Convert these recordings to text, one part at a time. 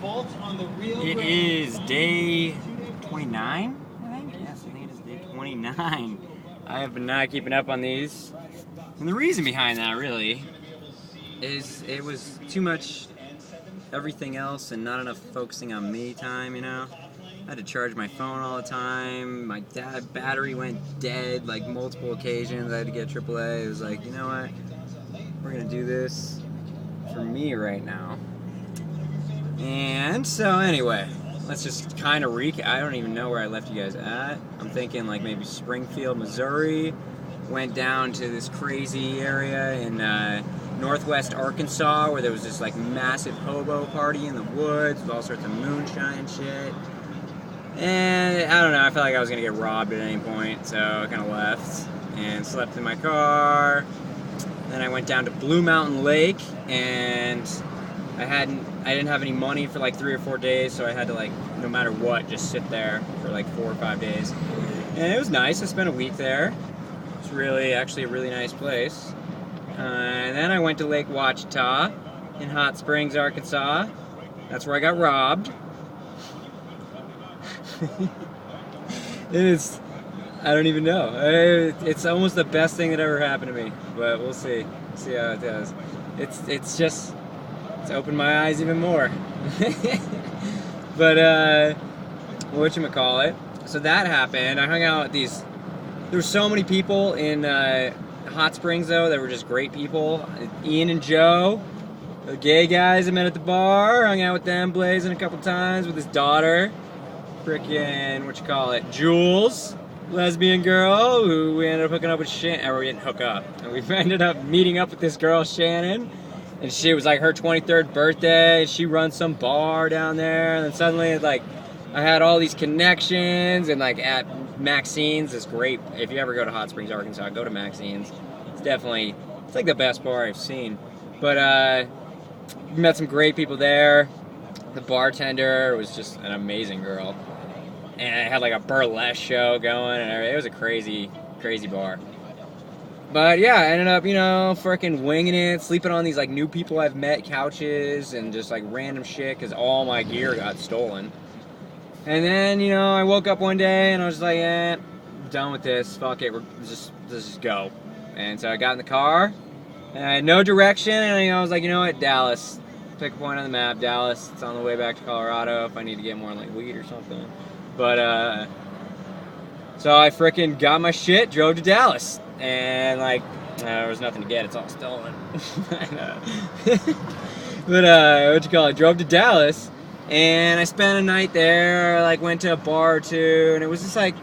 It is day 29, I think? Yes, I think it is day 29. I have been not keeping up on these. And the reason behind that, really, is it was too much everything else and not enough focusing on me time, you know? I had to charge my phone all the time. My battery went dead like multiple occasions. I had to get AAA. It was like, you know what? We're going to do this for me right now. And so anyway, let's just kind of recap. I don't even know where I left you guys at. I'm thinking like maybe Springfield, Missouri. Went down to this crazy area in northwest Arkansas where there was this like massive hobo party in the woods with all sorts of moonshine and shit. And I don't know, I felt like I was gonna get robbed at any point, so I kind of left and slept in my car. Then I went down to Blue Mountain Lake, and I didn't have any money for like 3 or 4 days, so I had to like, no matter what, just sit there for like 4 or 5 days. And it was nice. I spent a week there. It's really, actually a really nice place. And then I went to Lake Ouachita in Hot Springs, Arkansas. That's where I got robbed. It is, I don't even know. It's almost the best thing that ever happened to me, but we'll see. See how it does. It's opened my eyes even more. But whatchamacallit? So that happened. I hung out with these. There were so many people in Hot Springs though that were just great people. Ian and Joe, the gay guys I met at the bar, hung out with them, blazing a couple times with his daughter. Frickin', Jules, lesbian girl, who we ended up hooking up with Shannon, or we didn't hook up. And we ended up meeting up with this girl, Shannon, and she was like her 23rd birthday, and she runs some bar down there, and then suddenly, like, I had all these connections, and like at Maxine's, it's great. If you ever go to Hot Springs, Arkansas, go to Maxine's. It's like the best bar I've seen. But we met some great people there. The bartender was just an amazing girl. And it had like a burlesque show going, and everything. It was a crazy, crazy bar. But yeah, I ended up, freaking winging it, sleeping on these like new people I've met couches and just like random shit because all my gear got stolen. And then, I woke up one day and I was like, I'm done with this. Fuck it, let's just go. And so I got in the car, and I had no direction, and I was like, you know what, Dallas. Pick a point on the map, Dallas. It's on the way back to Colorado if I need to get more like weed or something. But so I frickin' got my shit, drove to Dallas, and like there was nothing to get. It's all stolen. But drove to Dallas, and I spent a night there. Like went to a bar or two, and it was just like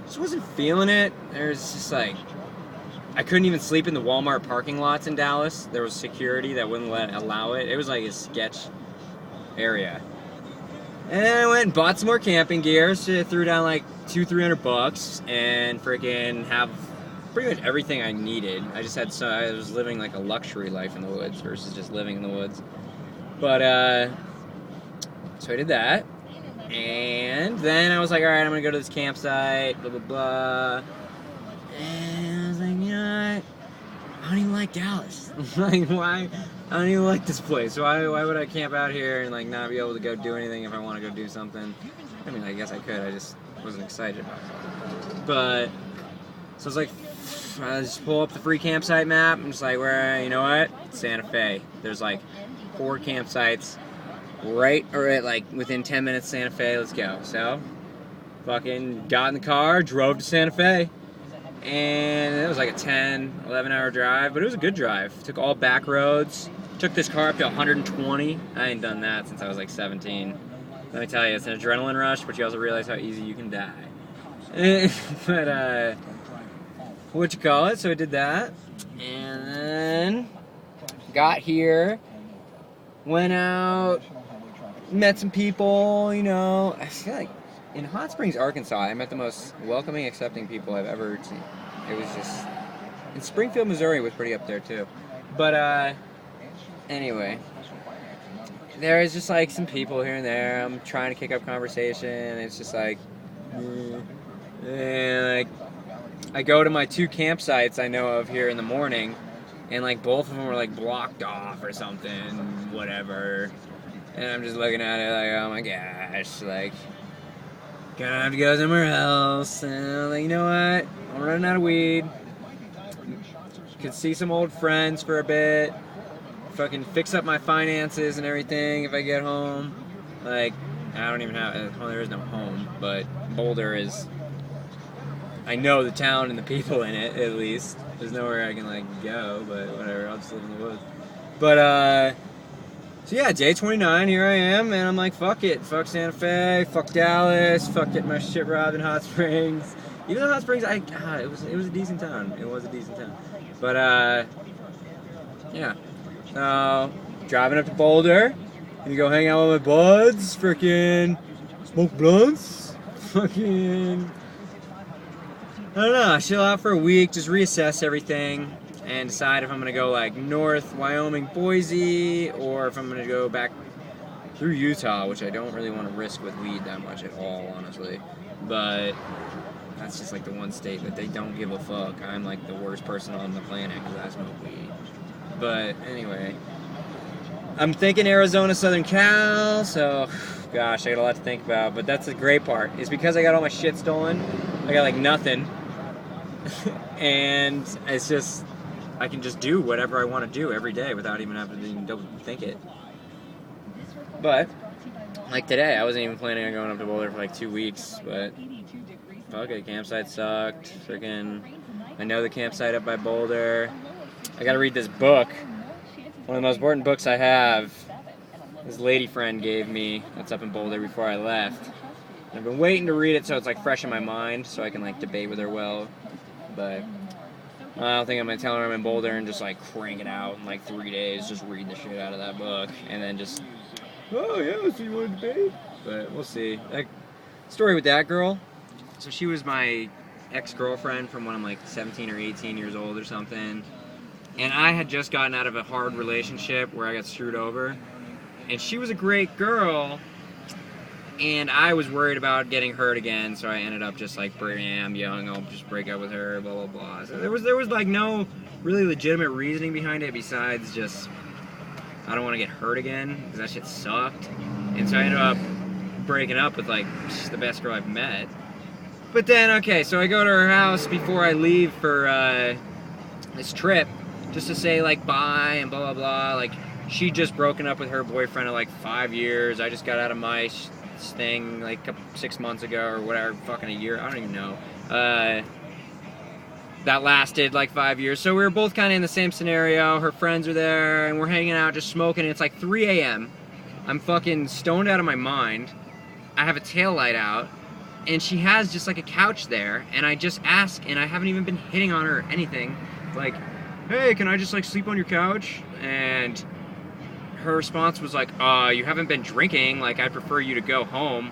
just wasn't feeling it. There was just like. I couldn't even sleep in the Walmart parking lots in Dallas. There was security that wouldn't allow it. It was like a sketch area. And then I went and bought some more camping gear. So I threw down like $200-300 and freaking have pretty much everything I needed. I was living like a luxury life in the woods versus just living in the woods. But so I did that. And then I was like, all right, I'm gonna go to this campsite, blah blah blah. And I was like, I don't even like Dallas. Like, why? I don't even like this place. Why would I camp out here and like not be able to go do anything if I want to go do something? I mean, I guess I could. I just wasn't excited about it. But so I was like, I just pull up the free campsite map. I'm just like, where? You know what? Santa Fe. There's like 4 campsites right or at like within 10 minutes of Santa Fe. Let's go. So, fucking got in the car, drove to Santa Fe. And it was like a 10, 11 hour drive, but it was a good drive. Took all back roads. Took this car up to 120. I ain't done that since I was like 17. Let me tell you, it's an adrenaline rush, but you also realize how easy you can die. But, so I did that. And then got here, went out, met some people, I feel like in Hot Springs, Arkansas, I met the most welcoming, accepting people I've ever seen. It was just... And Springfield, Missouri was pretty up there, too. But, anyway. There is just, like, some people here and there. I'm trying to kick up conversation. It's just, like... And, like... I go to my 2 campsites I know of here in the morning. And, like, both of them were, like, blocked off or something. Whatever. And I'm just looking at it like, oh my gosh, like, gonna have to go somewhere else. And I'm like, you know what? I'm running out of weed. Could see some old friends for a bit. Fucking fix up my finances and everything if I get home. Like, I don't even have, well, there is no home, but Boulder is, I know the town and the people in it, at least. There's nowhere I can, like, go, but whatever, I'll just live in the woods. But, so yeah, day 29, here I am, and I'm like, fuck it. Fuck Santa Fe, fuck Dallas, fuck getting my shit robbed in Hot Springs. Even though Hot Springs, it was a decent town. It was a decent town. But, yeah. So, driving up to Boulder, gonna go hang out with my buds, frickin' smoke blunts, fucking, I don't know, chill out for a week, just reassess everything, and decide if I'm gonna go like north Wyoming, Boise, or if I'm gonna go back through Utah, which I don't really want to risk with weed that much at all, honestly. But that's just like the one state that they don't give a fuck. I'm like the worst person on the planet because I smoke weed. But anyway, I'm thinking Arizona, Southern Cal, so gosh, I got a lot to think about. But that's the great part, is because I got all my shit stolen, I got like nothing. And it's just, I can just do whatever I want to do every day without even having to even think it. But, like today, I wasn't even planning on going up to Boulder for like 2 weeks, but fuck it, campsite sucked. Freaking, I know the campsite up by Boulder. I gotta read this book. One of the most important books I have, this lady friend gave me, that's up in Boulder before I left. I've been waiting to read it so it's like fresh in my mind, so I can like debate with her well. But I don't think I'm gonna tell her I'm in Boulder and just like crank it out in like 3 days, just read the shit out of that book, and then just, oh yeah, so you want to debate? But we'll see. That story with that girl. So she was my ex-girlfriend from when I'm like 17 or 18 years old or something. And I had just gotten out of a hard relationship where I got screwed over. And she was a great girl, and I was worried about getting hurt again, so I ended up just like, I'm young, I'll just break up with her, blah, blah, blah. So there was like no really legitimate reasoning behind it besides just, I don't want to get hurt again, because that shit sucked. And so I ended up breaking up with like the best girl I've met. But then, okay, so I go to her house before I leave for this trip, just to say like bye and blah blah blah. Like, she'd just broken up with her boyfriend of like 5 years. I just got out of my thing like 6 months ago or whatever, fucking a year, I don't even know. That lasted like 5 years. So we were both kind of in the same scenario. Her friends are there and we're hanging out just smoking, and it's like 3 a.m. I'm fucking stoned out of my mind. I have a tail light out, and she has just like a couch there, and I just ask, and I haven't even been hitting on her or anything, like, hey, can I just like sleep on your couch? And her response was like, you haven't been drinking, like I'd prefer you to go home.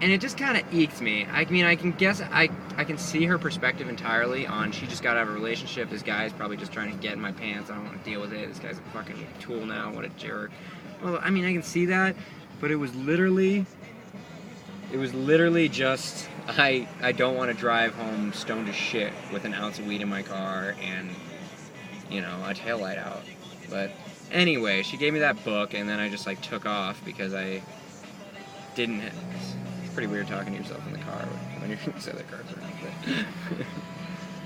And it just kind of eked me. I mean, I can guess, I can see her perspective entirely on, she just got out of a relationship, this guy's probably just trying to get in my pants, I don't want to deal with it, this guy's a fucking tool now, what a jerk. Well, I mean, I can see that, but it was literally just, I don't want to drive home stoned as shit with an ounce of weed in my car and, you know, a taillight out. But anyway, she gave me that book, and then I just like took off because I didn't. It's pretty weird talking to yourself in the car when you're inside the car.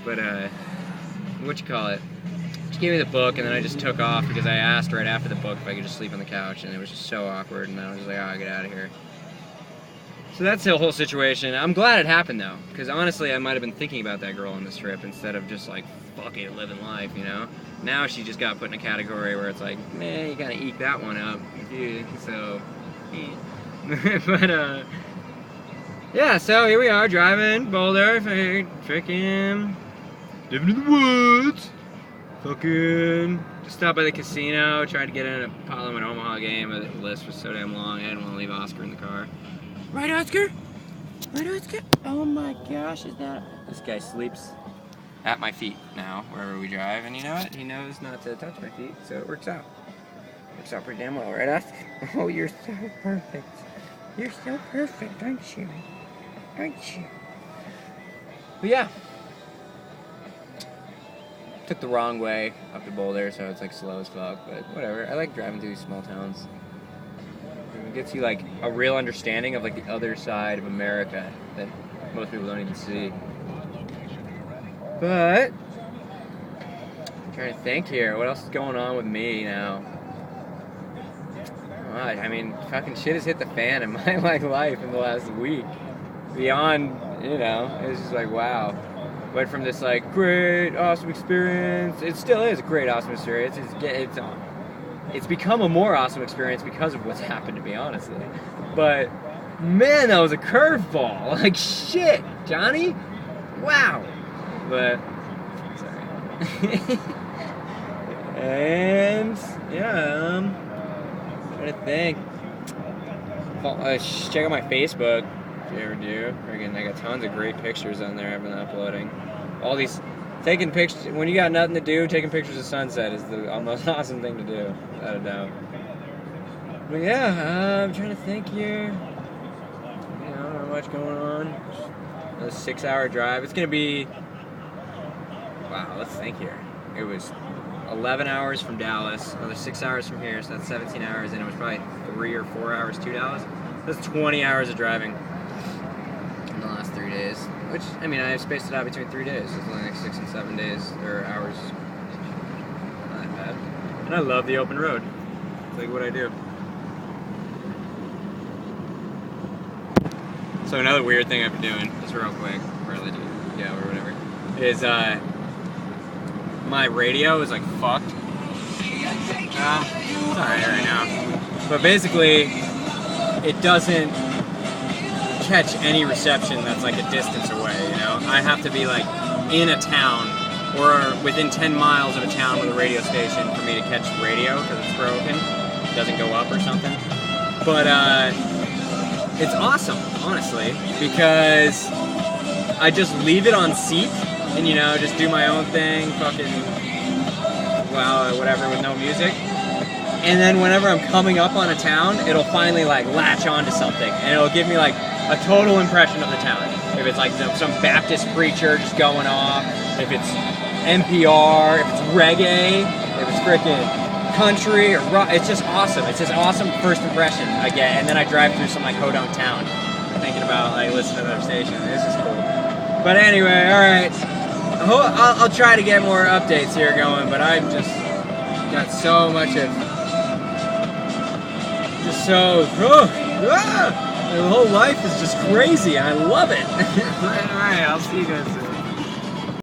But what you call it? She gave me the book, and then I just took off because I asked right after the book if I could just sleep on the couch, and it was just so awkward, and I was just like, oh, get out of here. So that's the whole situation. I'm glad it happened though, because honestly, I might have been thinking about that girl on this trip instead of just like, fuck it, living life, you know? Now she just got put in a category where it's like, man, you gotta eke that one up, dude. So, but yeah, so here we are driving Boulder, freaking living in the woods, fucking just stopped by the casino, tried to get in a Parliament Omaha game, but the list was so damn long, I didn't want to leave Oscar in the car. Right, Oscar? Right, Oscar? Oh my gosh, is that... This guy sleeps at my feet now, wherever we drive, and you know what? He knows not to touch my feet, so it works out. Works out pretty damn well, right, Oscar? Oh, you're so perfect. You're so perfect, aren't you? Aren't you? But yeah. Took the wrong way up to Boulder, so it's like slow as fuck, but whatever. I like driving through these small towns. gets you like a real understanding of like the other side of America that most people don't even see. But I'm trying to think here, what else is going on with me now? I mean, fucking shit has hit the fan in my like life in the last week. Beyond, you know, it's just like wow. Went from this like great, awesome experience. It still is a great, awesome experience. It's become a more awesome experience because of what's happened, to be honest. But man, that was a curveball. Like shit, Johnny. Wow. But sorry. And yeah, trying to think. Check out my Facebook if you ever do. Again, I got tons of great pictures on there I've been uploading. All these taking pictures when you got nothing to do. Taking pictures of sunset is the most awesome thing to do, without a doubt. But yeah, I'm trying to think here. I don't know much going on. A 6-hour drive. It's gonna be. Wow, let's think here. It was 11 hours from Dallas, another 6 hours from here, so that's 17 hours, and it was probably 3 or 4 hours to Dallas. That's 20 hours of driving in the last 3 days, which, I mean, I spaced it out between 3 days. It's only like 6 and 7 days, or hours. Not that bad. And I love the open road. It's like what I do. So another weird thing I've been doing, just real quick, or whatever, is, my radio is like fucked. It's alright right now. But basically, it doesn't catch any reception that's like a distance away, you know? I have to be like in a town or within 10 miles of a town with a radio station for me to catch the radio because it's broken. It doesn't go up or something. But it's awesome, honestly, because I just leave it on seat and, you know, just do my own thing, fucking, well, whatever, with no music. And then whenever I'm coming up on a town, it'll finally, like, latch onto something. And it'll give me, like, a total impression of the town. If it's, like, some Baptist preacher just going off, if it's NPR, if it's reggae, if it's frickin' country, or rock, it's just awesome. It's this awesome first impression I get. And then I drive through some, like, Hodunk town, thinking about, like, listening to another station. It's just cool. But anyway, alright. I'll try to get more updates here going, but I've just got so much of the whole life is just crazy. I love it. Alright, I'll see you guys soon.